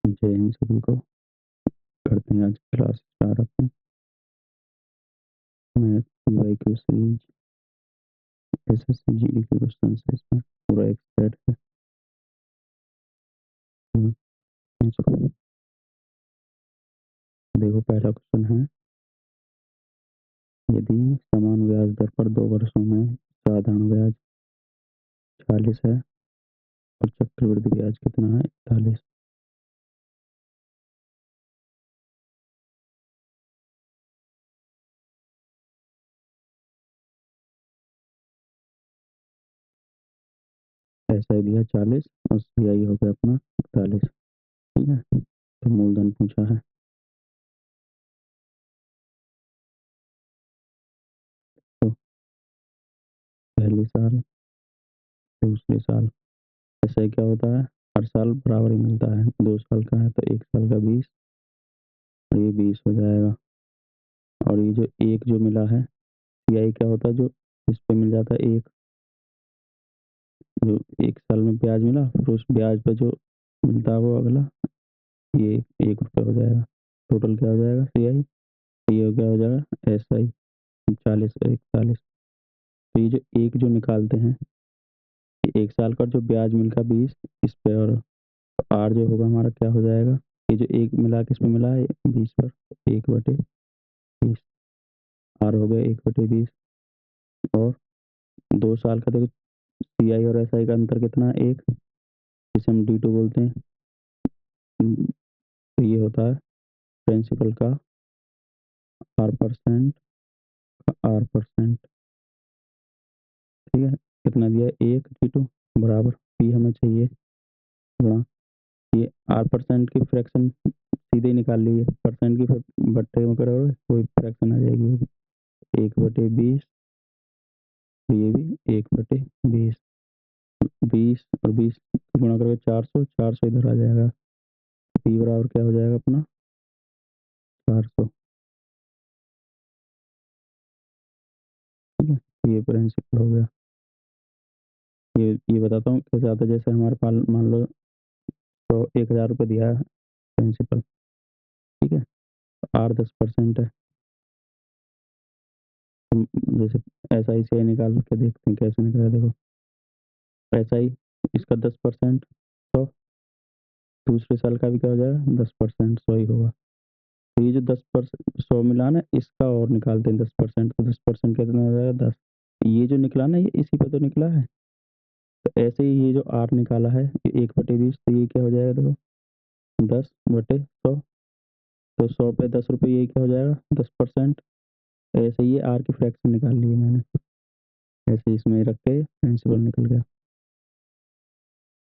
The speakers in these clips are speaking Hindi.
जय हिंद सभी को। करते हैं आज क्लास स्टार्ट अपनी math PYQ series SSC GD के क्वेश्चन है। इसमें पूरा एक सेट है। इसको देखो, पहला क्वेश्चन है, यदि समान ब्याज दर पर 2 वर्षों में साधारण ब्याज 40 है और चक्रवृद्धि ब्याज कितना है, 41। ऐसा दिया 40 और सीआई हो गया अपना 41। ठीक है, तो मूलधन पूछा है। तो पहली साल, दूसरे साल, ऐसे क्या होता है, हर साल बराबर ही मिलता है। 2 साल का है तो 1 साल का 20 और ये 20 हो जाएगा। और ये जो एक जो मिला है, सीआई क्या होता है, जो इस पे मिल जाता है एक, जो 1 साल में ब्याज मिला, फिर उस ब्याज पे जो मिलता है वो अगला, ये 1 रुपये हो जाएगा। टोटल क्या हो जाएगा, सीआई, ये क्या हो जाएगा, एसआई, 40 और 41। तो ये जो एक जो निकालते हैं, ये 1 साल का जो ब्याज मिलता 20 इस पे, और आर जो होगा हमारा क्या हो जाएगा, ये जो एक मिला किस पे मिला है, 20 पर, 1/20। आर हो गया 1/20। और 2 साल का देखो, सीआई और एसआई का अंतर कितना है, 1, जिसे हम D2 बोलते हैं। तो ये होता है प्रिंसिपल का R%, R%। ठीक है, कितना दिया है, 1 बराबर पी हमें चाहिए, गुणा ये R% की फ्रैक्शन सीधे ही निकाल लीजिए, परसेंट की बट्टे में करोगे कोई फ्रैक्शन आ जाएगी, 1/20। ये भी 1/20, 20 और 20 गुणा करोगे 400, 400 इधर आ जाएगा। पी बराबर क्या हो जाएगा अपना, 400। ठीक है, तो ये प्रिंसिपल हो गया। ये बताता हूँ कैसे आता है। जैसे हमारे पास मान लो तो 1000 रुपये दिया है प्रिंसिपल, ठीक है, तो आर 10% है। तो जैसे ऐसा ही से निकाल के देखते हैं कैसे निकला। देखो, ऐसा ही इसका 10%, तो दूसरे साल का भी क्या हो जाएगा, 10%, 100 ही होगा। तो ये जो 10%, 100 मिला ना, इसका और निकालते हैं 10%, तो 10% कितना हो जाएगा, 10। ये जो निकला ना, ये इसी पे तो निकला है। तो ऐसे ही ये जो आर निकाला है, ये 1/20, तो ये क्या हो जाएगा, देखो, 10/100। तो 100 पे 10 रुपये, ये क्या हो जाएगा, 10%। ऐसे ही आर की फ्रैक्शन निकाल ली है मैंने, ऐसे इसमें रख के प्रिंसिपल निकल गया।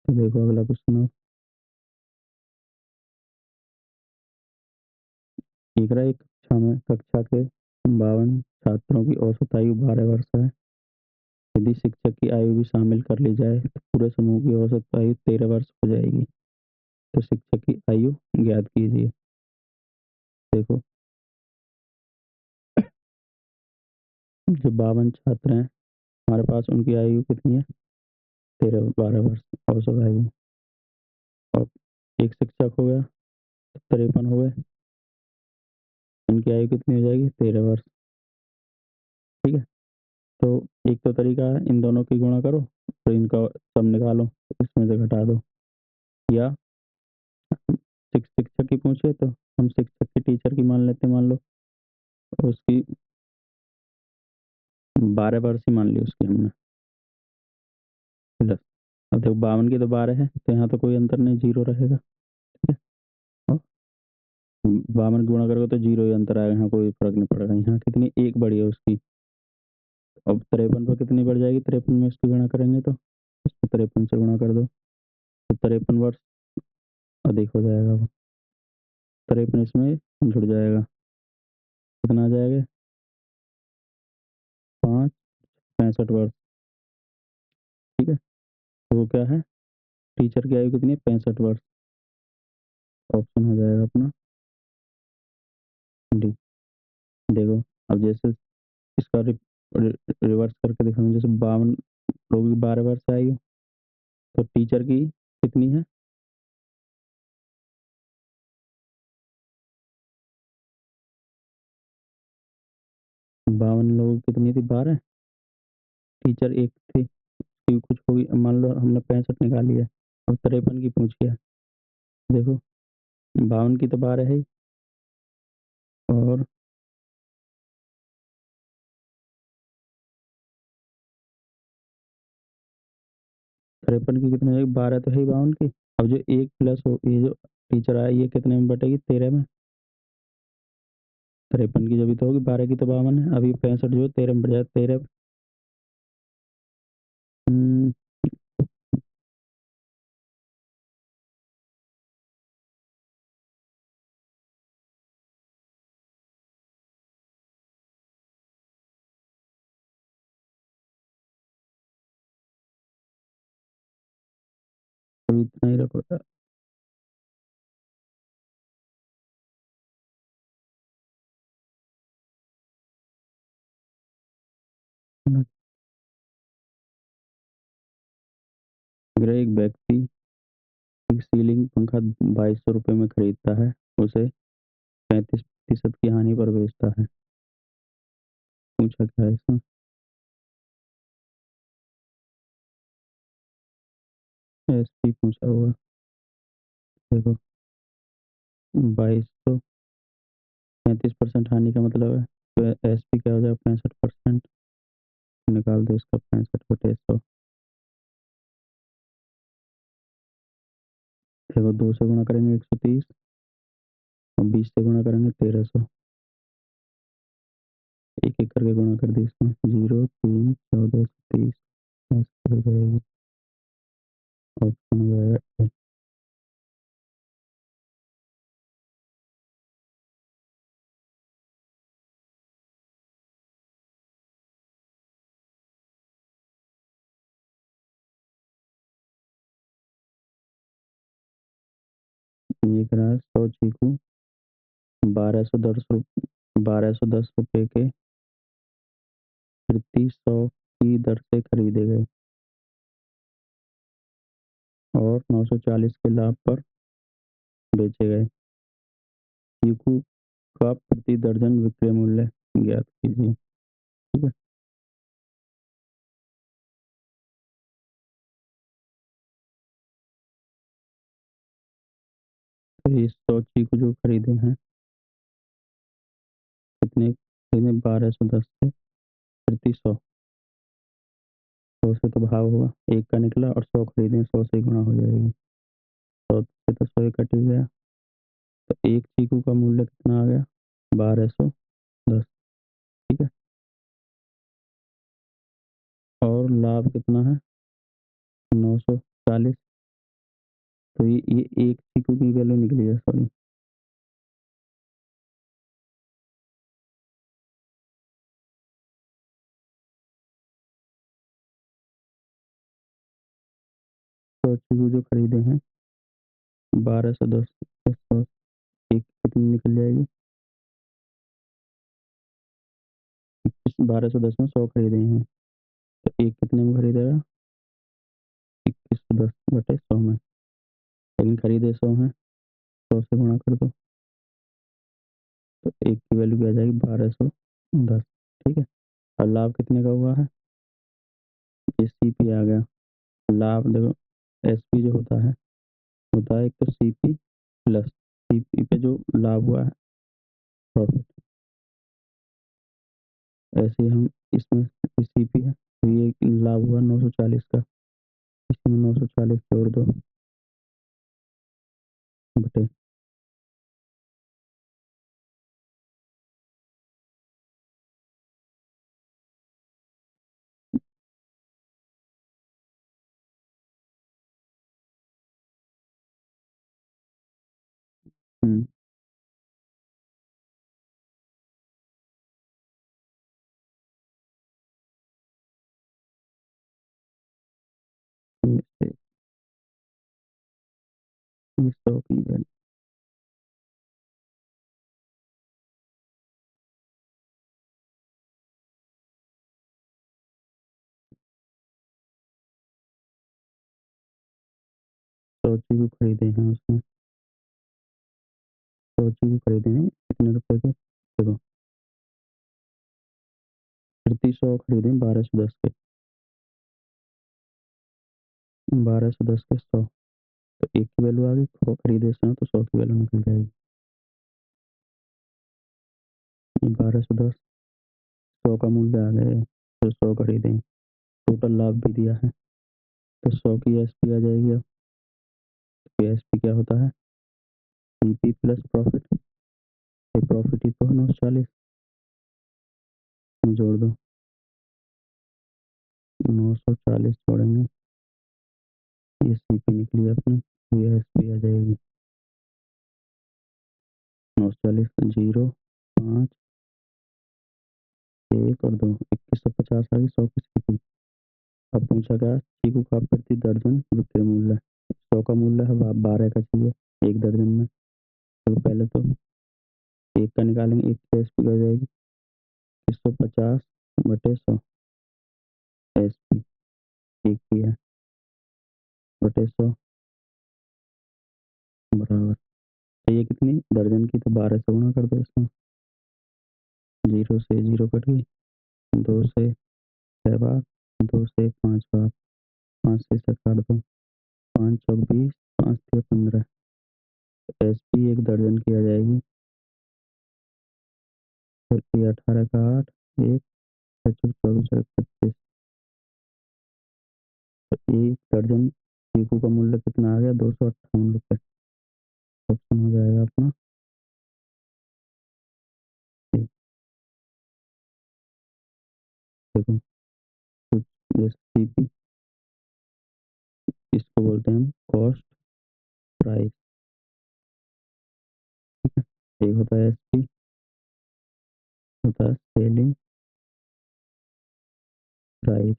तो देखो अगला क्वेश्चन, एक रहा, एक कक्षा के 52 छात्रों की औसत आयु 12 वर्ष है। यदि शिक्षक की आयु भी शामिल कर ली जाए तो पूरे समूह की औसत आयु 13 वर्ष हो जाएगी। तो शिक्षक की आयु ज्ञात कीजिए। देखो, जो 52 छात्र हैं हमारे पास, उनकी आयु कितनी है, 12 वर्ष औसत आयु। और एक शिक्षक हो गया, 53 हो गए, इनकी आयु कितनी हो जाएगी, 13 वर्ष। ठीक है, तो एक तो तरीका है, इन दोनों की गुणा करो तो इनका सम निकालो, इसमें से घटा दो। या शिक्षक की पूछे तो हम शिक्षक की टीचर की मान लेते हैं, मान लो उसकी 12 वर्ष ही मान ली उसकी हमने, प्लस, अब देखो 52 की तो 12 है, तो यहाँ तो कोई अंतर नहीं, 0 रहेगा। ठीक है, और 52 गुणा करोगे तो 0 ही अंतर आएगा, यहाँ कोई फर्क नहीं पड़ेगा। यहाँ कितनी, एक बढ़ी है उसकी। अब 53 पर कितनी बढ़ जाएगी, 53 में इसकी गुणा करेंगे तो इसको 53 से गुणा कर दो, तो 53 वर्ष अधिक हो जाएगा। 53 इसमें जुड़ जाएगा, कितना आ जाएगा, 5, 65 वर्ष। ठीक है, तो वो क्या है, टीचर की आयु कितनी है, 65 वर्ष। ऑप्शन हो जाएगा अपना डी। देखो, अब जैसे इसका रिवर्स करके दिखाऊं, जैसे 52 लोगों की 12 वर्ष आयु, तो टीचर की कितनी है, 52 लोगों की कितनी थी 12 टीचर 1 थी, उसकी कुछ हुई मान लो हमने 65 निकाली है और 53 की पूछी है। देखो 52 की तो 12 है ही और 53 की कितनी हो जाएगी 12 तो है ही 52 की। अब जो 1 प्लस हो ये जो टीचर आया ये कितने में बटेगी 13 में। 53 की जब भी तो होगी 12 की तो 52 है। अभी 65 जो है 13 में बढ़ जाए 13 हुँ, तो इतना ही रखो अगर एक व्यक्ति एक सीलिंग पंखा ₹2200 में खरीदता है, उसे 35% की हानि पर बेचता है। पूछा क्या है इसमें? एसपी पूछा होगा। देखो 2200 35% हानि का मतलब है, तो एसपी क्या हो जाएगा 65% निकाल दो इसका 65/100 देखो 2 से गुणा करेंगे 130 और 20 से गुणा करेंगे 1300 एक-एक करके गुणा कर दी इसमें 0, 3, 14, 30 ऐसे हो जाएगी। ऑप्शन हो जाएगा ए। ये करा 100 चीकू 1210 रुपए के प्रति 100 की दर से खरीदे गए और 940 के लाभ पर बेचे गए। चीकू का प्रति दर्जन विक्रय मूल्य ज्ञात कीजिए। ठीक है? तो ये 100 चीकू जो खरीदे हैं कितने खरीदे 1210 से प्रति 100 100 से तो भाव हुआ 1 का निकला और 100 खरीदे 100 से गुणा हो जाएगी। 100 से तो 100 ही कट ही गया। तो एक चीकू का मूल्य कितना आ गया 1210। ठीक है? और लाभ कितना है 940। तो ये एक चीकू की वैल्यू निकली है सॉरी। तो चीकू जो खरीदे हैं 1210 से 100 एक कितनी निकल जाएगी 1210 में 100 खरीदे हैं तो एक कितने में खरीदेगा 2110/100 में। लेकिन खरीदे 100 हैं 100 से गुणा कर दो तो एक की वैल्यू क्या आ जाएगी 1210। ठीक है? और लाभ कितने का हुआ है ये सीपी आ गया। लाभ देखो एसपी जो होता है एक तो सीपी प्लस सीपी पे जो लाभ हुआ है प्रॉफिट। ऐसे ही हम इसमें सीपी है तो ये लाभ हुआ 940 का इसमें 940 जोड़ दो बटे हम्म 100 की वैल्यू। सोची भी खरीदे हैं उसमें सोची भी खरीदे हैं कितने रुपए के देखो फिर 100 खरीदें 1210 के, 1210 के 100, तो 1 की वैल्यू आ गई, 100 खरीदे 100 तो 100 की वैल्यू निकल जाएगी। 1210 100 का मूल्य आ गया, तो 100 खरीदें, टोटल लाभ भी दिया है, तो 100 की एसपी आ जाएगी। अब तो एसपी क्या होता है, सीपी प्लस प्रॉफिट, ये प्रॉफिट ही तो है 940, जोड़ दो 940 जोड़ेंगे, ये सीपी निकली अपनी, ये एसपी आ जाएगी 940, 0 5 1 और 2, 2150 आ गई 100 की सीपी। अब पूछा क्या, चीकू का प्रति दर्जन विक्रय मूल्य, 100 का मूल्य है 12 का चाहिए एक दर्जन में, तो पहले तो एक का निकालेंगे, एक की एसपी हो जाएगी 150 बटे 100, एसपी एक की है बटे 100 बराबर, तो ये कितनी दर्जन की, तो 12 से गुणा कर दो इसमें, 0 से 0 कट गई, 2 से 6 भाग, 2 से 5 भाग, 5 से 7 काट दो, 5 चौक 20, 5 से 15, एसपी एक दर्जन की आ जाएगी, फिर ये 18 का 8, 1 चौक 24 और 25, तो एक दर्जन चीकू का मूल्य कितना आ गया, 258 रुपये, ऑप्शन हो जाएगा अपना ए। देखो, तो जैसे सीपी, इसको बोलते हैं हम कॉस्ट प्राइस, ठीक है। एक होता है एसपी, होता है सेलिंग प्राइस,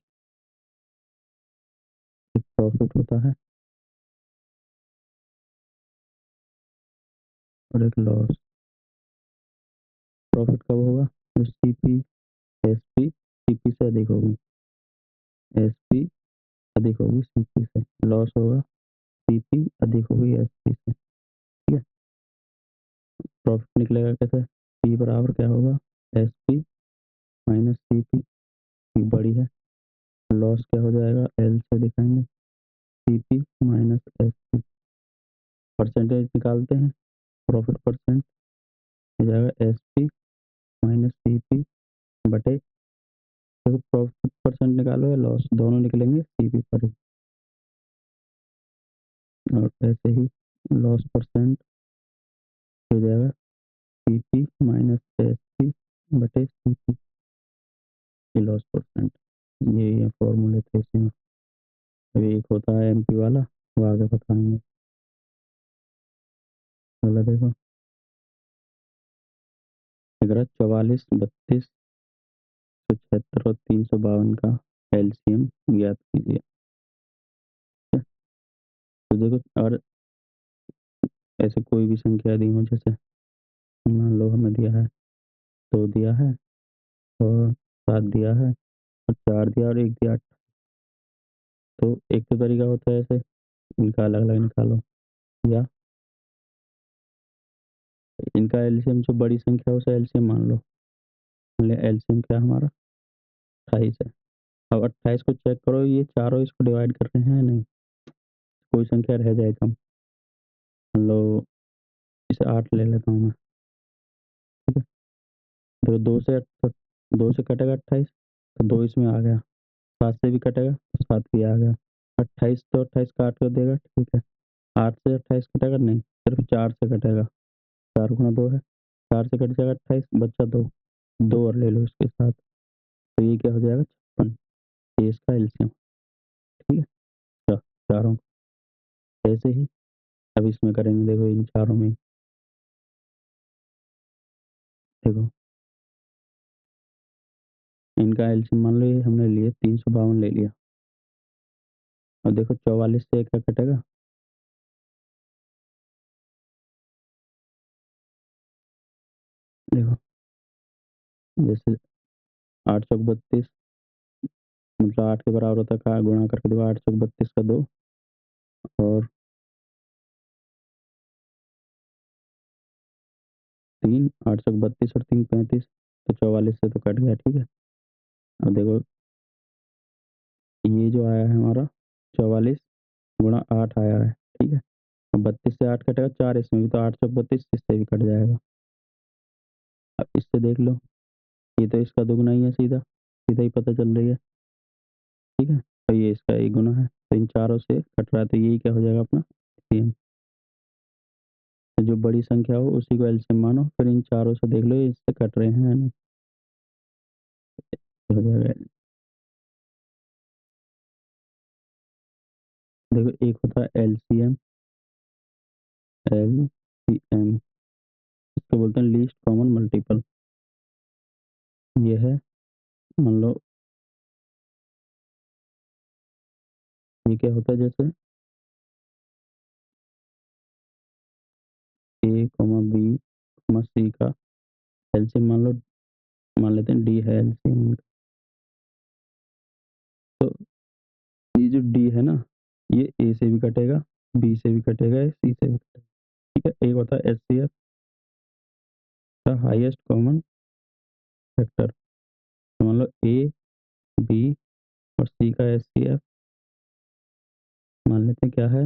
एक प्रॉफिट होता है और एक लॉस। प्रॉफिट कब होगा, जब सीपी एसपी सीपी से अधिक होगी, एसपी अधिक होगी सीपी से, लॉस होगा सीपी अधिक होगी एसपी से, ठीक है। प्रॉफिट निकलेगा कैसे, पी बराबर क्या होगा, एसपी माइनस सीपी, बड़ी है, लॉस क्या हो जाएगा, एल से दिखाएंगे, सीपी माइनस एसपी, परसेंटेज निकालते हैं, प्रॉफिट परसेंट हो जाएगा एसपी माइनस सीपी बटे, देखो प्रॉफिट परसेंट निकालो या लॉस, दोनों निकलेंगे सीपी पर ही, और ऐसे ही लॉस परसेंट हो जाएगा सीपी माइनस एसपी बटे सीपी, ये लॉस परसेंट, ये फॉर्मूले थे इसी में। अभी एक होता है एमपी वाला, वो आगे बताएंगे, वाला देखो, अगर 44 32 76 और 352 का एलसीएम ज्ञात कीजिए, ठीक है? तो देखो, और ऐसे कोई भी संख्या दी हो, जैसे मान लो हमें दिया है 2 दिया है और 7 दिया है और 4 दिया और 1 दिया, तो एक तो तरीका होता है ऐसे, इनका अलग अलग निकालो, या इनका एलसीएम जो बड़ी संख्या है उसे एलसीएम मान लो, एलसीएम क्या है हमारा 28 है। अब 28 को चेक करो, ये चारों इसको डिवाइड कर रहे हैं या नहीं, कोई संख्या रह जाए कम, मान लो इसे 8 ले लेता हूँ मैं, ठीक है। तो 2 से कटेगा 28, तो 2 इसमें आ गया, 7 से भी कटेगा तो 7 भी आ गया, 28 तो 28 काट कर देगा, ठीक है। 8 से 28 कटेगा नहीं, सिर्फ 4 से कटेगा, 4 गुना 2 है, 4 से कट जाएगा 28, बच्चा 2, 2 और ले लो इसके साथ, तो ये क्या हो जाएगा 56, ये इसका एलसीएम, ठीक है। चारों ऐसे ही अब इसमें करेंगे, देखो इन चारों में, देखो इनका एलसीएम मान लो ये हमने लिए 352 ले लिया, और देखो 44 से क्या कटेगा, देखो जैसे 8 चौक 32, मतलब 8 के बराबर होता है, का गुणा करके देखो, 8 चौक 32 का 2 और 3, 8 चौक 32 और 3 35, तो 44 से तो कट गया, ठीक है। अब देखो ये जो आया है हमारा 44 गुणा 8 आया है, ठीक है? अब 32 से 8 कटेगा 4 इसमें भी, तो 8 चौक 32, इससे भी कट जाएगा। अब इससे देख लो, ये तो इसका दुगुना ही है, सीधा सीधा ही पता चल रही है, ठीक है? और ये इसका एक गुना है, तो इन चारों से कट रहा है, तो यही क्या हो जाएगा अपना एलसीएम। तो जो बड़ी संख्या हो उसी को एलसीएम मानो, फिर इन चारों से देख लो ये इससे कट रहे हैं या नहीं, तो हो जाएगा। देखो एक होता है एलसीएम, एलसीएम इसको बोलते हैं लीस्ट कॉमन मल्टीपल। ये है, मान लो ये क्या होता है, जैसे ए कॉमा बी कॉमा सी का एलसीएम मान लेते हैं डी है एलसीएम। तो ये जो डी है ना, ये ए से भी कटेगा, बी से भी कटेगा, सी से भी कटेगा, ठीक है? एक होता है एचसीएफ का हाईएस्ट कॉमन फैक्टर। तो मान लो ए बी और सी का एचसीएफ मान लेते हैं क्या है,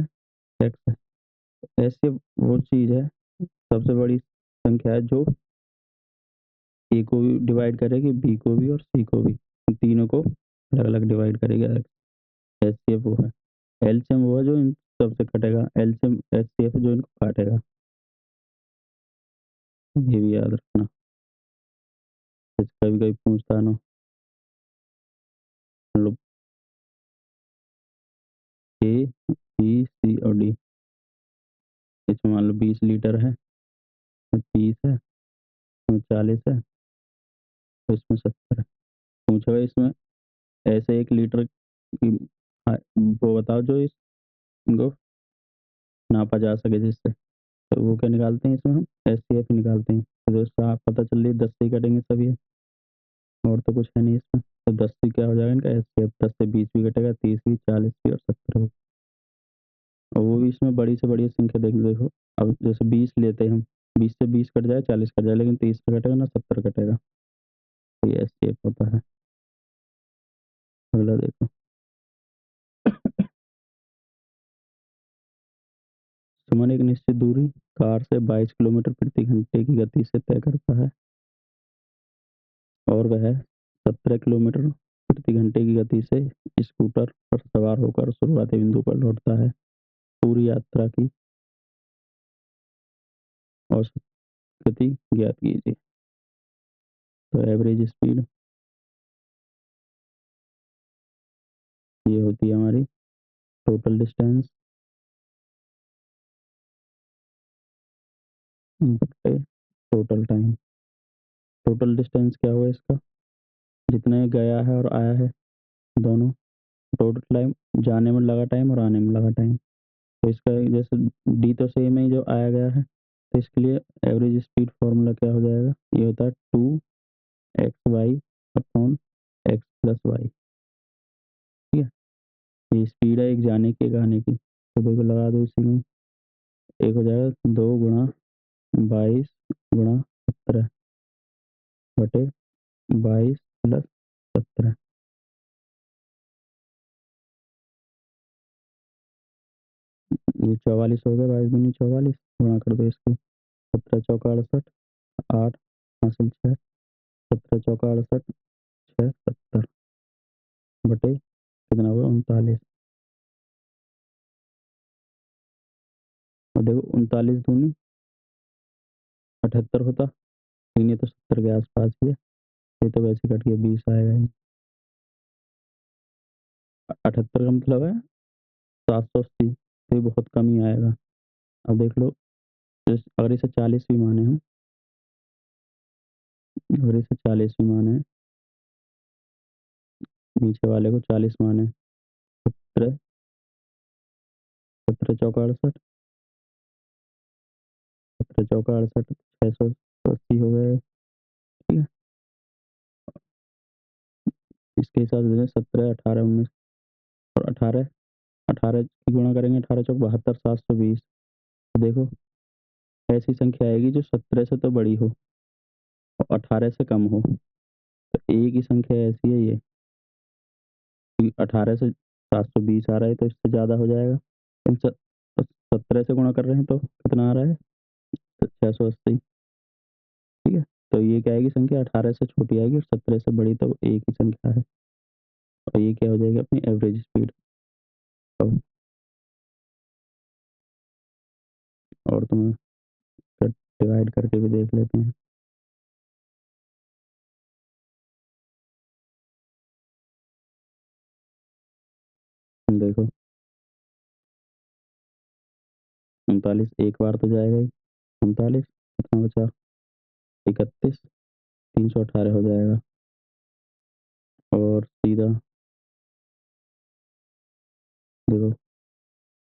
एक्स है। ऐसे वो चीज़ है, सबसे बड़ी संख्या है जो ए को भी डिवाइड करेगी, बी को भी और सी को भी, तीनों को अलग अलग डिवाइड करेगा। एचसीएफ वो है। एलसीएम वो है जो इन सबसे कटेगा, एलसीएम एचसीएफ जो इनको काटेगा। ये भी याद रखना, कभी कभी पूछता है ना, मतलब ए बी सी और डी, इसमें मान लो 20 लीटर है, इसमें 30 है, इसमें 40 है, तो इसमें 70 है। पूछेगा इसमें ऐसे 1 लीटर की वो बताओ जो इनको नापा जा सके जिससे, तो वो क्या निकालते हैं इसमें हम एचसीएफ निकालते हैं। तो दोस्तों आप पता चल रही है 10 से ही कटेंगे सभी, और तो कुछ है नहीं इसमें। तो 10 से क्या हो जाएगा इनका एचसीएफ, 10 से 20 भी कटेगा, 30 भी, 40 भी और 70 भी। और वो भी इसमें बड़ी से बड़ी संख्या देखो, अब जैसे 20 लेते हैं हम, 20 से 20 कट जाए, 40 कट जाए, लेकिन 30 का कटेगा ना 70 कटेगा, तो ये एचसीएफ होता है। अगला देखो, सुमन एक निश्चित दूरी कार से 22 किलोमीटर प्रति घंटे की गति से तय करता है, और वह 17 किलोमीटर प्रति घंटे की गति से स्कूटर पर सवार होकर शुरुआती बिंदु पर लौटता है। पूरी यात्रा की औसत गति ज्ञात कीजिए। तो एवरेज स्पीड ये होती है हमारी टोटल डिस्टेंस बटे टोटल टाइम। टोटल डिस्टेंस क्या हुआ इसका, जितना ये गया है और आया है दोनों, टोटल टाइम, जाने में लगा टाइम और आने में लगा टाइम। तो इसका जैसे डी तो सेम है जो आया गया है, तो इसके लिए एवरेज स्पीड फार्मूला क्या हो जाएगा, ये होता है 2xy upon x plus Y, ठीक है? ये स्पीड है एक जाने की एक आने की, तो देखो लगा दो इसी में, एक हो जाएगा 2 गुणा 22 गुणा 17 बटे 22 प्लस 17। ये 44 हो गया, 22 दूनी 44, गुणा कर दो इसको, 17 चौका 68, 8 हासिल 6, 17 चौका 68, 6 70 बटे कितना हुआ 39। और देखो 39 दूनी 78 होता, लेकिन ये तो 70 के आसपास ही है, ये तो वैसे कट के 20 आएगा ही। 78 का मतलब है 780, तो ये बहुत कम ही आएगा। अब देख लो, अगर इसे 40 भी माने हम, अगर इसे 40 भी माने, नीचे वाले को 40 माने, 17 17 चौका 68, 17 चौका 68, 680 हो गए, ठीक है? इसके हिसाब से 17 18 19 और 18 18 की गुणा करेंगे, 18 चौक 72, 720। देखो ऐसी संख्या आएगी जो 17 से तो बड़ी हो और 18 से कम हो, तो ए की संख्या ऐसी है ये कि 18 से 720 आ रहा है तो इससे ज़्यादा हो जाएगा। इन 17 से गुणा कर रहे हैं तो कितना आ रहा है? तो 680। ठीक है? तो ये क्या आएगी संख्या 18 से छोटी आएगी और 17 से बड़ी तो ए की संख्या है। और ये क्या हो जाएगी अपनी एवरेज स्पीड। तो और तुम्हें डिवाइड करके भी देख लेते हैं। देखो 39 एक बार तो जाएगा ही। 39 कितना बचा? 31 318 हो जाएगा। और सीधा देखो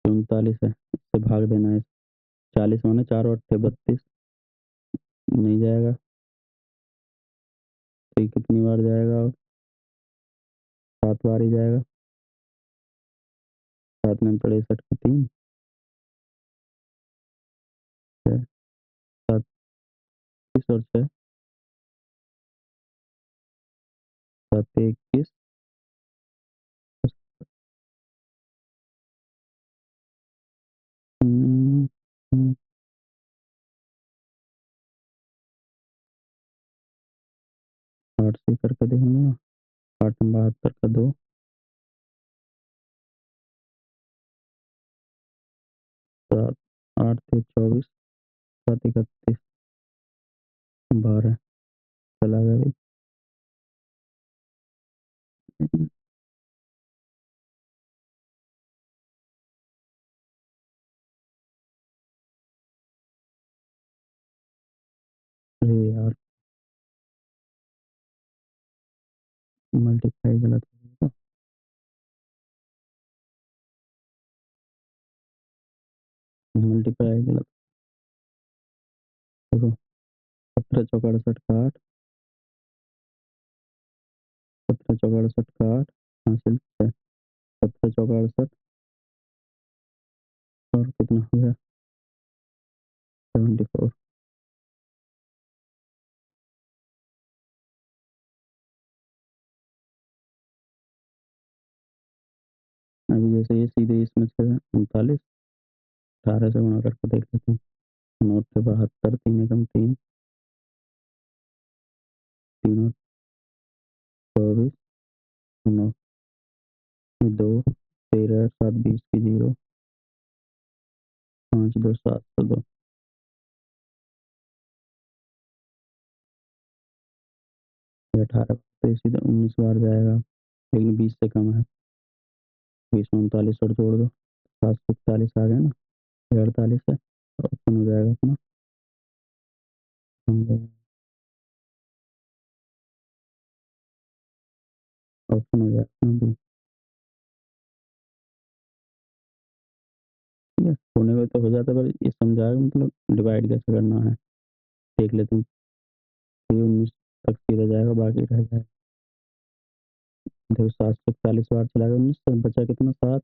39 है, इससे भाग देना है। 40 माने 4 और 32 नहीं जाएगा। तो ये कितनी बार जाएगा? 7 बार ही जाएगा। 7 में 63 का 3 है। 7 30 और 6 7 21 हम्म, हम्म, 8 से करके देखेंगे। 8 में 72 का 2 7 8 से 24 7 31 12 चला गया भाई। अरे यार मल्टीप्लाई गलत हो गया। मल्टीप्लाई गलत। देखो 17 चौका 68 का 8 17 चौका 68 का 8 हासिल है। 17 चौका 68 और कितना हो गया? 74। अभी जैसे ये सीधे इसमें से 39 18 से गुणा करके देख लेते हैं। 9 से 72 3 एकम 3 3 और 24 9 ये 2 13 7 20 की 0 5 2 7 तो 2 ये 18 तो ये सीधे 19 बार जाएगा लेकिन 20 से कम है। 20 में 39 और जोड़ दो 741 आ गया ना। ये 48 है तो ऑप्शन हो जाएगा अपना। ऑप्शन हो जाएगा अपना भी। ठीक है होने में तो हो जाता है पर ये समझाएगा मतलब डिवाइड कैसे करना है देख लेते हैं। ये 19 तक सीधा जाएगा बाकी रह जाएगा। देखो 741 बार चला गया 19 से बचा कितना 7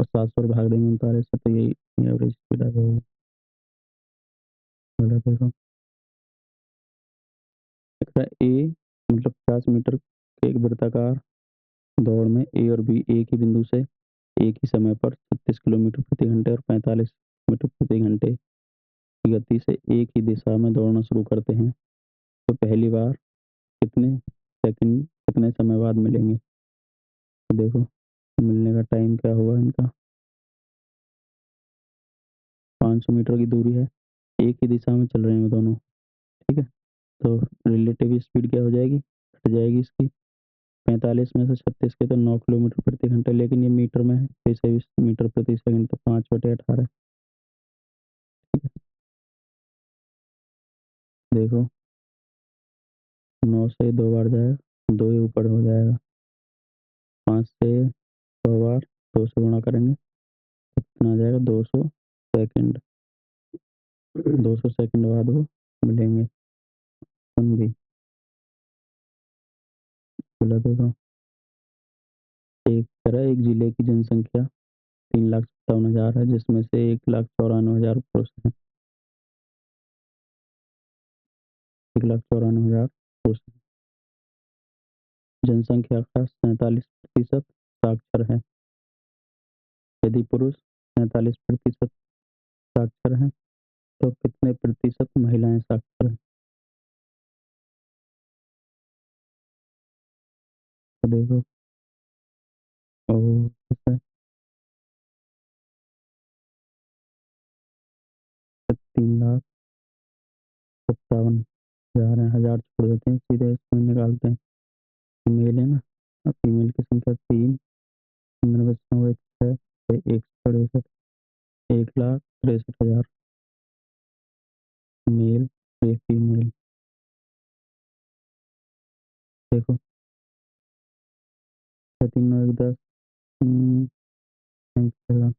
और 700 भाग देंगे 39 से तो यही एवरेज स्पीड आ जाएगी। बोला देखो ए मतलब 50 मीटर के एक वृत्ताकार दौड़ में ए और बी एक ही बिंदु से एक ही समय पर 36 किलोमीटर प्रति घंटे और 45 मीटर प्रति घंटे की गति से एक ही दिशा में दौड़ना शुरू करते हैं तो पहली बार कितने सेकंड कितने समय बाद मिलेंगे? तो देखो मिलने का टाइम क्या होगा इनका। 500 मीटर की दूरी है एक ही दिशा में चल रहे हैं दोनों। ठीक है तो रिलेटिव स्पीड क्या हो जाएगी घट जाएगी इसकी। 45 में से 36 के तो 9 किलोमीटर प्रति घंटे लेकिन ये मीटर में है तो इसे भी मीटर प्रति सेकंड तो 5/18। ठीक है देखो 9 से 2 बार जाएगा 2 ही ऊपर हो जाएगा। 5 से 100 बार 2 से गुणा करेंगे कितना आ जाएगा 200 सेकंड। 200 सेकंड बाद वो मिलेंगे। हम भी बोला देखो एक तरह एक जिले की जनसंख्या 3,57,000 है जिसमें से 1,94,000 पुरुष हैं। 1,94,000 पुरुष हैं। जनसंख्या का 47% साक्षर है। यदि पुरुष 47% साक्षर हैं, तो कितने प्रतिशत महिलाएं साक्षर हैं? तो देखो, और जैसे 3,57,000 छोड़ देते हैं, सीधे इसमें निकालते हैं। फीमेल है ना, अब फीमेल की संख्या 3, 15 6, 163, 1,63,000 मेल या फीमेल। देखो 3 9 1 10, नहीं चलेगा।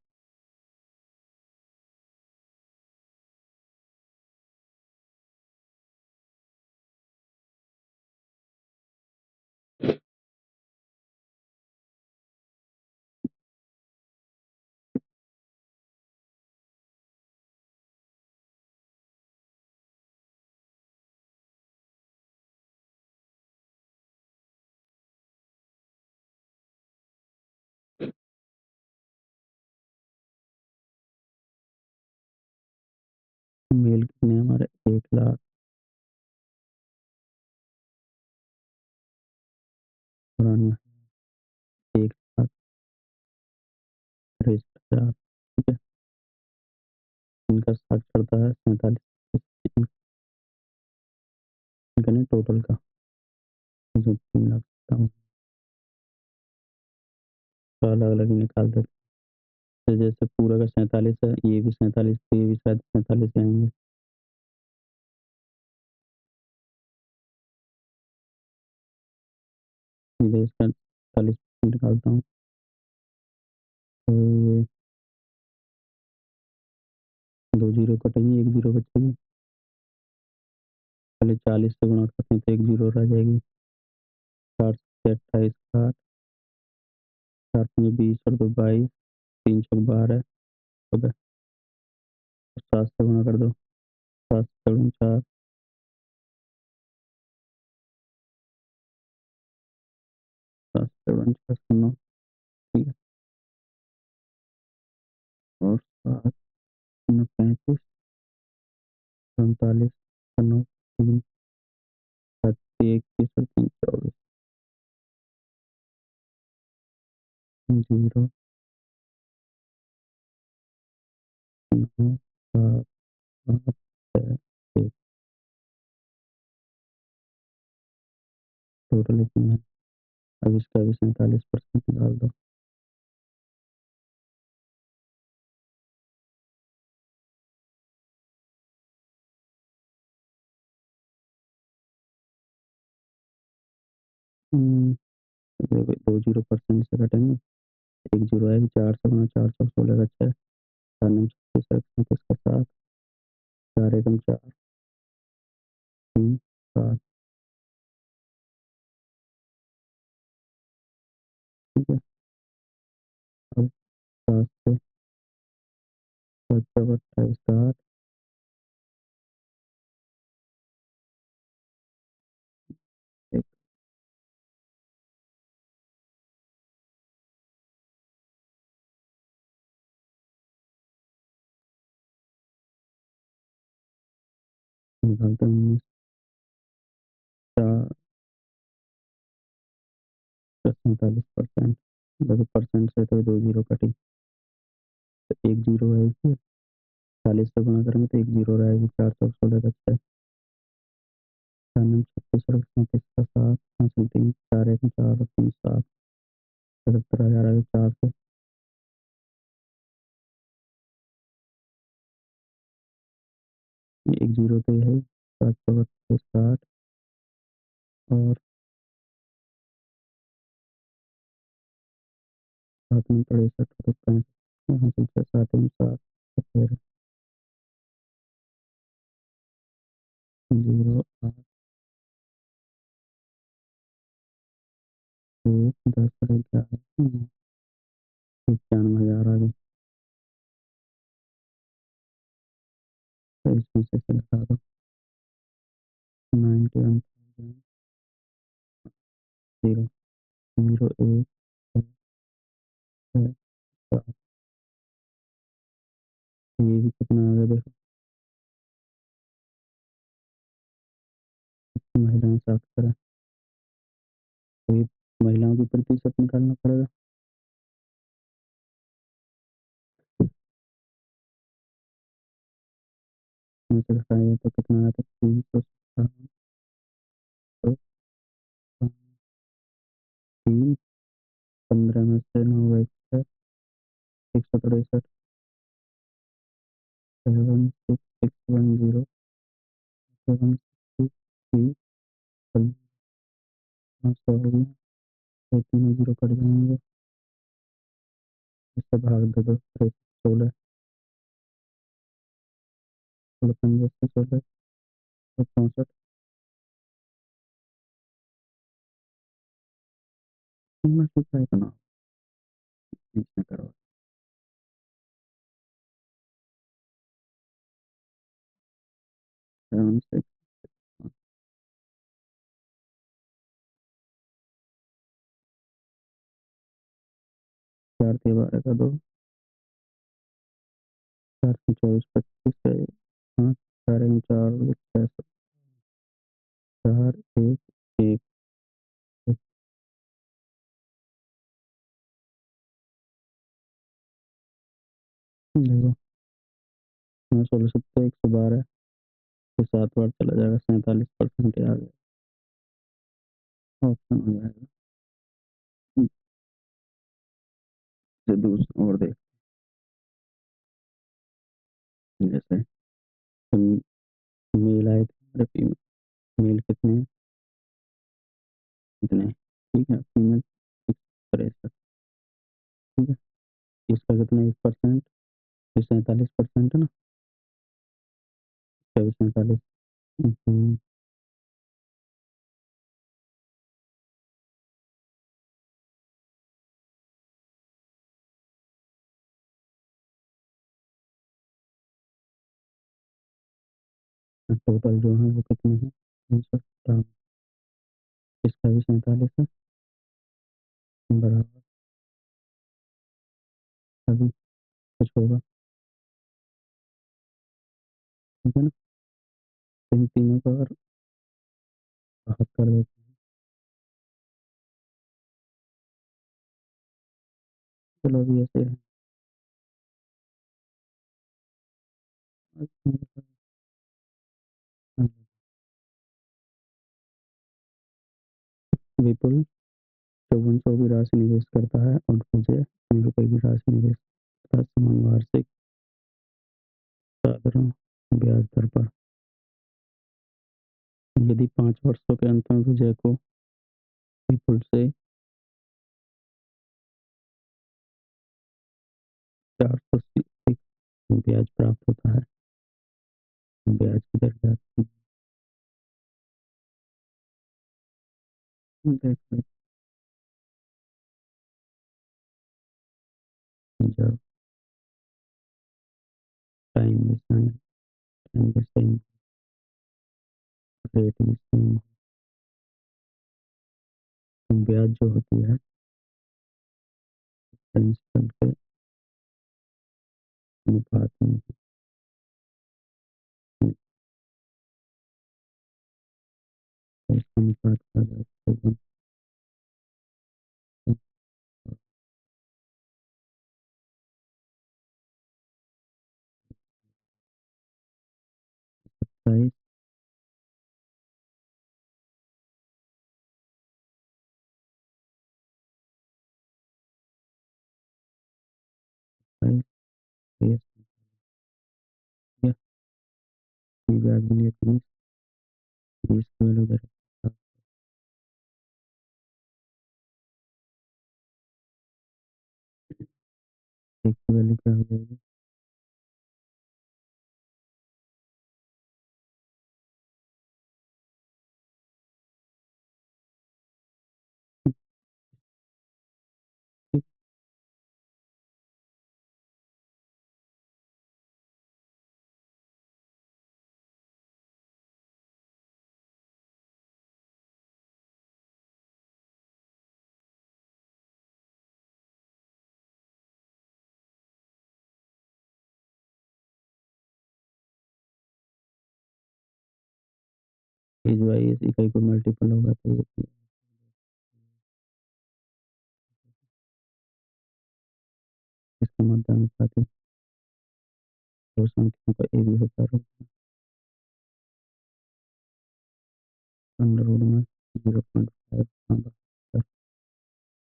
मेल कितने हैं हमारे? 1,92,000, 1,63,000। ठीक है, इनका साक्षरता है 47%। इनका नहीं, टोटल का, जो 3,57,000 का अलग अलग ही निकाल देते हैं। जैसे पूरा का 47 है, ये भी 47, तो ये भी शायद 47 आएंगे। सीधे इसका 40% निकालता हूँ, तो ये 2 जीरो कटेंगे, 1 जीरो बचेगी। पहले 40 से गुणा करते हैं तो 1 जीरो रह जाएगी। 4 से 28, 60, 4 पंजे 20 और 2 22, 3 छक 12, 14, 7 से गुणा कर दो, 7 से 4, 7 से 4 9। ठीक है, और 7 9 35, 45, 9 3, 7 21 और 3 24, 0 9 7 8 6 1। टोटल इतना है। अब इसका भी 47% निकाल दो। देखो 2 0% से घटेंगे, 1 जीरो आएगी। 4 से गुणा, 4 चौक 16 का 6, 4 9 36 और 37 का 7, 4 एकम 4, 3 7। ठीक है, अब 7 से 7 चौक 28, 7, एक निकालते हैं 19, 4 प्लस 47%। देखो परसेंट से तो 2 जीरो कटी, तो 1 जीरो है इसमें। 40 से गुणा करेंगे तो 1 जीरो रहेगी। 4 चौक 16 का 6, 4 9 36 और 37 का 7, 5 और 3, 4 एकम 4 और 3 7, 77,000 आगे 4 से। ये 1 जीरो तो ये है, 7 चौक 28, 60 और 7 में 63 और 65, यहाँ से 6 7 में 7, फिर 0 8 1 10 और 11, 91,000 आ गए। तो इसमें से लगा दो 91,000, 0। तो ये भी कितना आ गया देखो, महिलाएँ साक्षर हैं, तो ये महिलाओं की प्रतिशत निकालना पड़ेगा। इसमें से घटाएँगे तो कितना आता है 357 तो 3 15 में से 9 गए 163 76610 763 500 हो गया, ये तीनों ज़ीरो कट जाएँगे, इससे भाग दे दो 16 16 पंजे से 16 और 64 इनमें से क्या इतना बीच में करो 7 6 4 दिया 12 का 2 4 से 24 25 से 5 4 1 4 6 4 1 1 देखो 16 सत्ते 112 तो 7 बार चला जाएगा 47% आ गया, ऑप्शन हो जाएगा। फिर दूसरा और देख, जैसे मेल आए थे हमारे, फीमेल मेल कितने हैं? इतने, ठीक है, फीमेल 63, ठीक है, इसका कितना 1%, ये 47% है ना, इसका भी 47। टोटल जो है वो कितने हैं 357, इसका भी 47 है, बराबर अभी कुछ होगा, ठीक है ना, इन तीनों का अगर भाग कर देते हैं, चलो अभी ऐसे है, विपुल 5400 की राशि निवेश करता है और मुझे ₹3 की राशि निवेश करता है समान वार्षिक साधारण ब्याज दर पर। यदि 5 वर्षों के अंत में विजय को विपुल से 400 ब्याज प्राप्त होता है, ब्याज की दर क्या थी? देखो जब टाइम भी सेम, टाइम भी सेम, रेट भी सेम, ब्याज जो होती है प्रिंसिपल के अनुपात में इसका अनुपात कहा जाता है, प्राइस प्राइस बेस या ब्याज मिले 30 20 की वैल्यू दे, एक की वैल्यू क्या हो जाएगी, ठीक, इस बाई इस इकाई को मल्टीपल होगा तो ये इसका मध्यानुपाती दो संख्याओं का ए भी होता है अंडर रूट में 0.5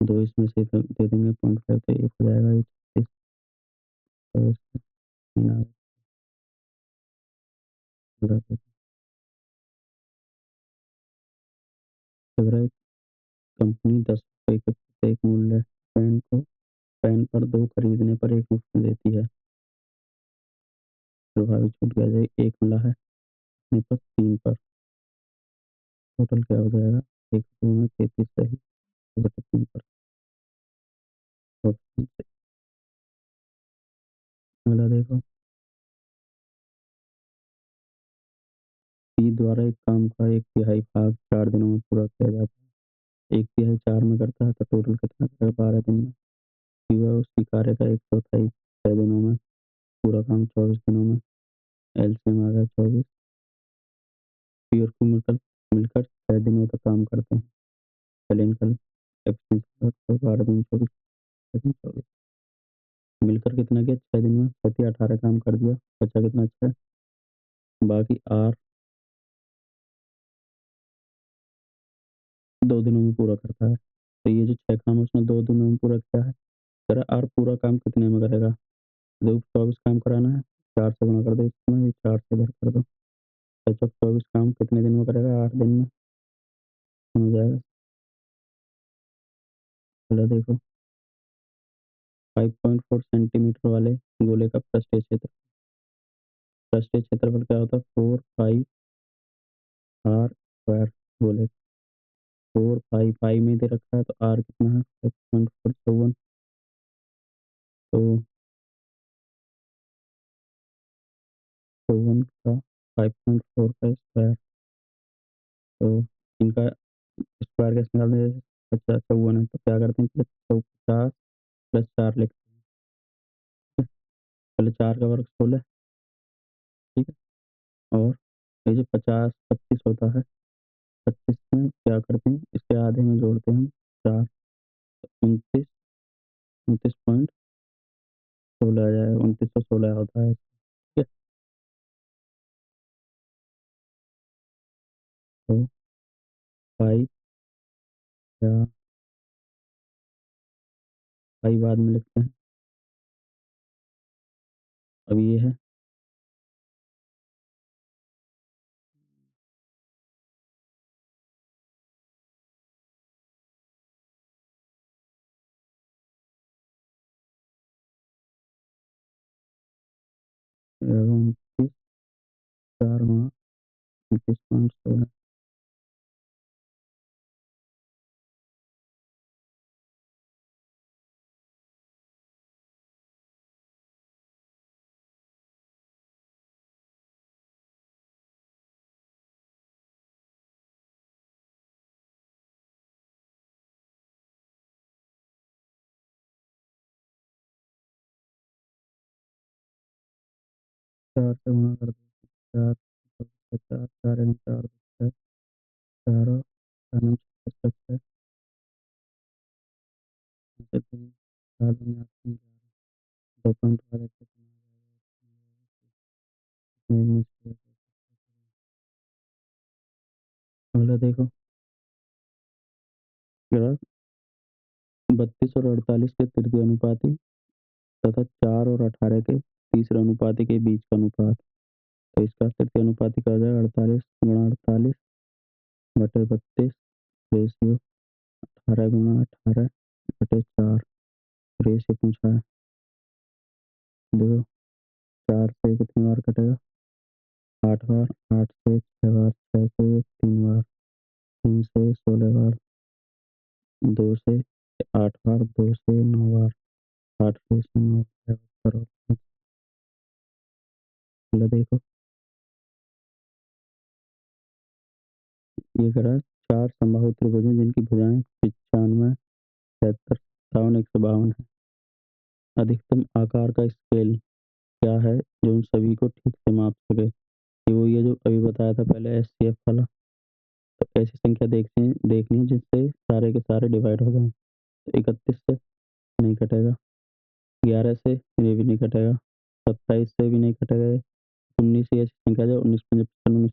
दो इसमें से तो दे देंगे 0.5 तो 1 हो जाएगा ये 36 तो इसका मीन आ गया। अगर एक कंपनी 10 रुपए के प्रत्येक मूल्य पेन पर 2 खरीदने पर 1 मुफ्त में देती है। प्रभावी छूट क्या जाए 1 मिला है अपने पर 3 पर टोटल क्या हो जाएगा 1 रुपये में 33 सही बटे 3 पर ऑप्शन से। अगला देखो पी द्वारा एक काम का 1/3 भाग 4 दिनों में पूरा किया जाता है। 1/3 4 में करता है तो टोटल कितना करेगा 12 दिन में। पी वह उसकी कार्य का 1/4 6 दिनों में पूरा काम 24 दिनों में। एलसीएम आ गया 24। पी और क्यू मिलकर 6 दिनों तक काम करते हैं। चलिए इनका एफिशिएंसी तो 12 दिन 24 सेकंड 24 मिलकर कितना किया 6 दिन में 7 18 काम कर दिया बचा कितना 6 बाकी आर 2 दिनों में पूरा करता है। तो ये जो 6 काम उसने 2 दिनों में पूरा किया है। तेरा आर पूरा काम कितने में करेगा? देखो 24 काम कराना है 4 से गुणा कर दो इसमें 4 से इधर कर दो। 6 चौक 24 काम कितने दिन में करेगा 8 दिन में हो जाएगा। चलो देखो 5.4 सेंटीमीटर वाले गोले का पृष्ठीय क्षेत्रफल क्या होता है 4 पाई आर स्क्वायर गोले 4 पाई पाई में दे रखा है तो आर कितना है 5.454 तो 54 का 5.4 का स्क्वायर तो इनका स्क्वायर कैसे निकालते हैं 50 54 है तो क्या करते हैं 50 प्लस 4 लिखते हैं। पहले 4 का वर्ग 16 ठीक है और ये जो 50 25 होता है 25 में क्या करते हैं इसके आधे में जोड़ते हैं 4 29 29.16 आ जाएगा 2916 होता है ठीक है। तो पाई या पाई बाद में लिखते हैं अब ये है 29 4 गुणा 29.16 4 से गुणा कर दो 4 50 4 एवं 4 4 और 4 नम 36 है 3 4 दूनी 8 3 2 पॉइंट वाले अगला देखो ग्राफ 32 और 48 के तृतीय अनुपाती तथा 4 और 18 के तीसरे अनुपाती के बीच का अनुपात। तो इसका तृतीय अनुपाती क्या हो जाएगा 48 गुणा 48 बटे 32 रेशियो 18 गुणा 18 बटे 4 रेशियो पूछा है। देखो 4 से कितनी बार कटेगा 8 बार 8 से 6 बार 6 से 3 बार 3 से 16 बार 2 से 8 बार 2 से 9 बार 8 से 9 करो। चलो देखो ये करा 4 समबाहु त्रिभुज जिनकी भुजाएं 95 76 57 152 है। अधिकतम आकार का स्केल क्या है जो उन सभी को ठीक से माप सके? ये वो ये जो अभी बताया था पहले एससीएफ वाला तो ऐसी संख्या देखनी है जिससे सारे के सारे डिवाइड हो जाएँ। तो 31 से नहीं कटेगा, 11 से ये भी नहीं कटेगा, 27 से भी नहीं कटेगा, 19 ही ऐसी संख्या जो 19 पंजे 55, 19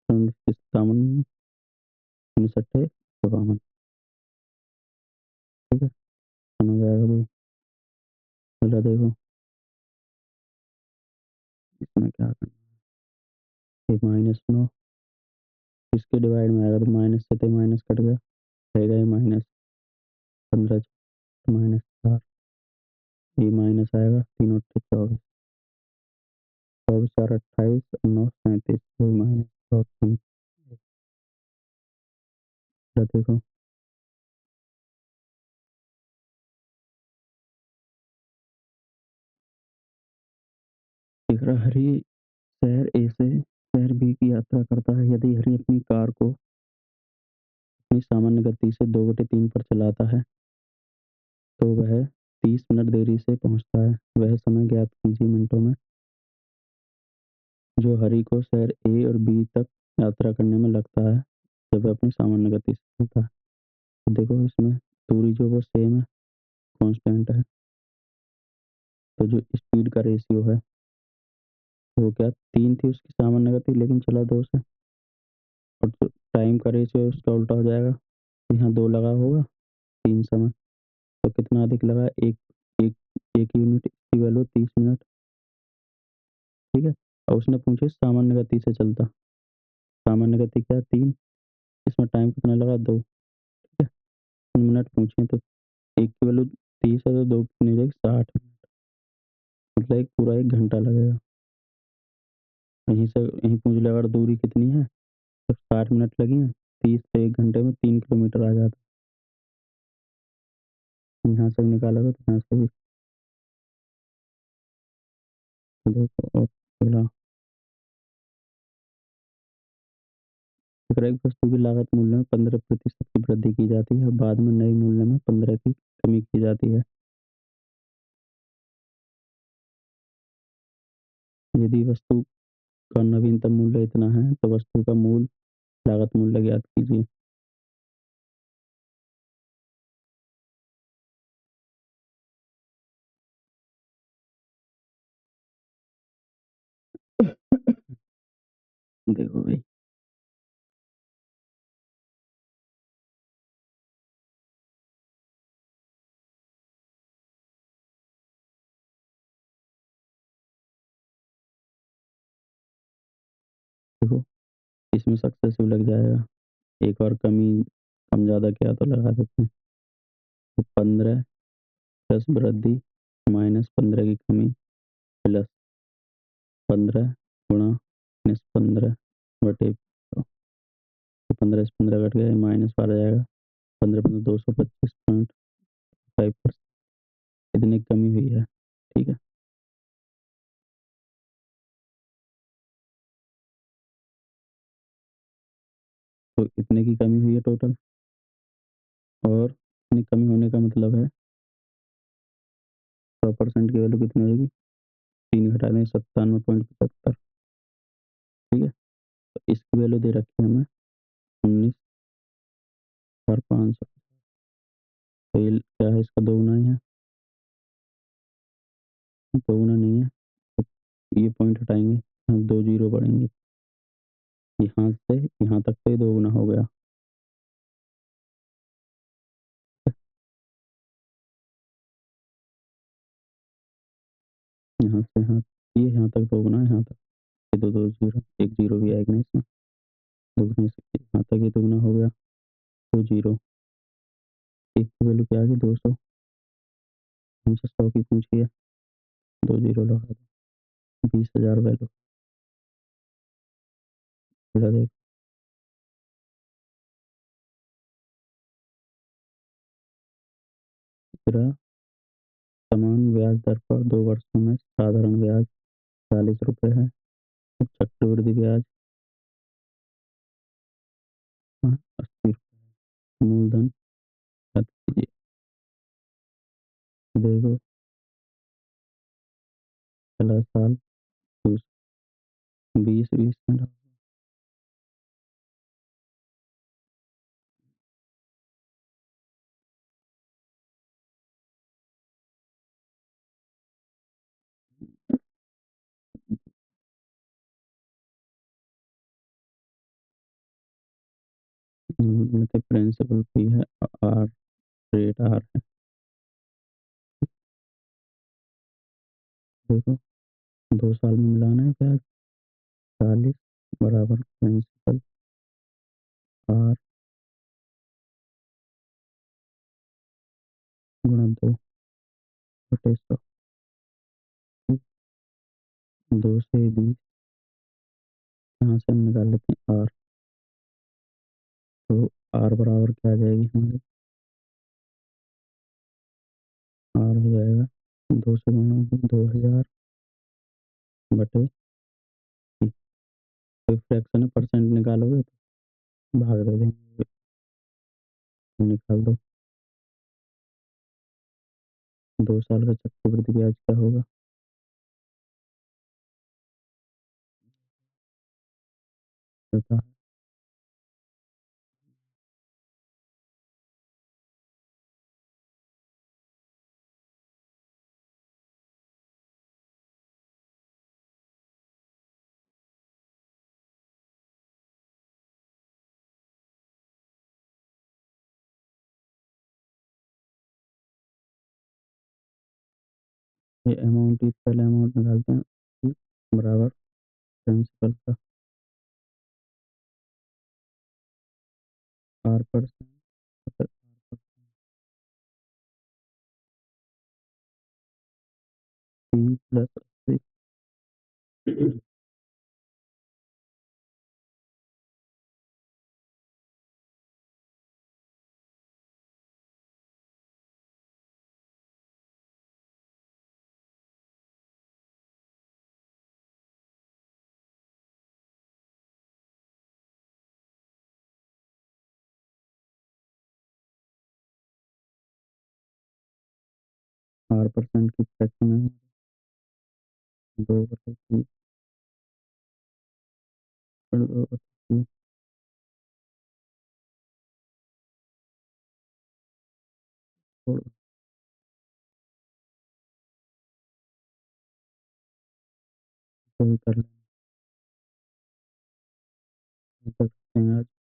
उनतीस, 57, 19 अट्ठे 52। ठीक है? समझ आएगा भाई? पहले देखो इसमें क्या करना है, ये -9 इसके डिवाइड में आएगा तो माइनस से तो माइनस कट गया, रहेगा ये -15 -4 ये माइनस आएगा, 3 और 24, 24 4 28 और 9 37 ये माइनस और देखो दिख रहा हरी शहर ए से शहर बी की यात्रा करता है। यदि हरी अपनी कार को अपनी सामान्य गति से 2/3 पर चलाता है तो वह 30 मिनट देरी से पहुंचता है। वह समय ज्ञात कीजिए मिनटों में जो हरी को शहर ए और बी तक यात्रा करने में लगता है जब वह अपनी सामान्य गति से चलता है। तो देखो इसमें दूरी जो वो सेम है, कांस्टेंट है, तो जो स्पीड का रेशियो है वो क्या 3 थी उसकी सामान्य गति लेकिन चला 2 से, और जो टाइम का रेशियो है उसका उल्टा हो जाएगा। यहाँ 2 लगा होगा 3 समय, तो कितना अधिक लगा 1 1 1 यूनिट की वैल्यू 30 मिनट। ठीक है? और उसने पूछे सामान्य गति से चलता, सामान्य गति क्या है 3, इसमें टाइम कितना लगा 2। ठीक है? मिनट पूछे तो 1 की वैल्यू 30 है तो 2 कितनी हो जाएगी 60, मतलब एक पूरा 1 घंटा लगेगा। यहीं से यहीं पूछ लिया अगर दूरी कितनी है तो 60 मिनट लगी हैं, 30 से 1 घंटे में 3 किलोमीटर आ जाता है। यहाँ से भी निकालोगे तो यहाँ से भी देखो। और अगला एक वस्तु की लागत मूल्य में 15% की वृद्धि की जाती है और बाद में नए मूल्य में 15 की कमी की जाती है। यदि वस्तु का नवीनतम मूल्य इतना है तो वस्तु का मूल लागत मूल्य ज्ञात कीजिए। देखो भाई देखो इसमें सक्सेसिव लग जाएगा, एक और कमी कम ज़्यादा क्या तो लगा देते हैं। तो 15 प्लस वृद्धि माइनस 15 की कमी प्लस 15 गुणा माइनस 15 बटे 15 से 15 कट गया माइनस 12 जाएगा, 15 15 225.5% इतनी कमी हुई है। ठीक है? तो इतने की कमी हुई है टोटल, और इतनी कमी होने का मतलब है 100% की वैल्यू कितनी होगी, 3 घटा दें 97.75। ठीक है? तो इसकी वैल्यू दे रखी है हमें 19,500। तो ये क्या है, इसका दोगुना ही है, दोगुना नहीं है, तो ये पॉइंट हटाएंगे, यहाँ 2 जीरो बढ़ेंगे, यहाँ से यहाँ तक तो ये दोगुना हो गया। यहाँ से यहाँ ये यहाँ तक दोगुना है, यहाँ तक ये दो दो जीरो, एक जीरो भी आएगा ना इसमें, दोगुना से यहाँ तक ये दोगुना हो गया, 2 जीरो, एक की वैल्यू क्या आ गई 200, हमसे 100 की पूछी है, 2 जीरो लगा दो, 20,000 वैल्यू। फिर देख फिर समान ब्याज दर पर 2 वर्षों में साधारण ब्याज 40 रुपये है और चक्रवृद्धि ब्याज 80 मूलधन ज्ञात कीजिए। देखो पहला साल 20 20 में मतलब प्रिंसिपल पी है आर, रेट आर है। देखो 2 साल में मिलाना है क्या? 40 बराबर प्रिंसिपल आर गुणा 2 बटे 100। 2 से 20 यहाँ से हम निकाल लेते हैं आर, तो आर बराबर क्या आ जाएगी हमारी? आर हो जाएगा 2 से गुणा 2000 बटे 30। कोई फ्रैक्शन है, परसेंट निकालोगे तो भाग दे देंगे, निकाल दो। 2 साल का चक्रवृद्धि ब्याज क्या होगा? पता है। ये अमाउंट, इस पहले अमाउंट निकालते हैं बराबर प्रिंसिपल का are percent, P plus 80 are percent की फ्रैक्शन है 2/30 और 2/30 और सही कर सकते हैं आज।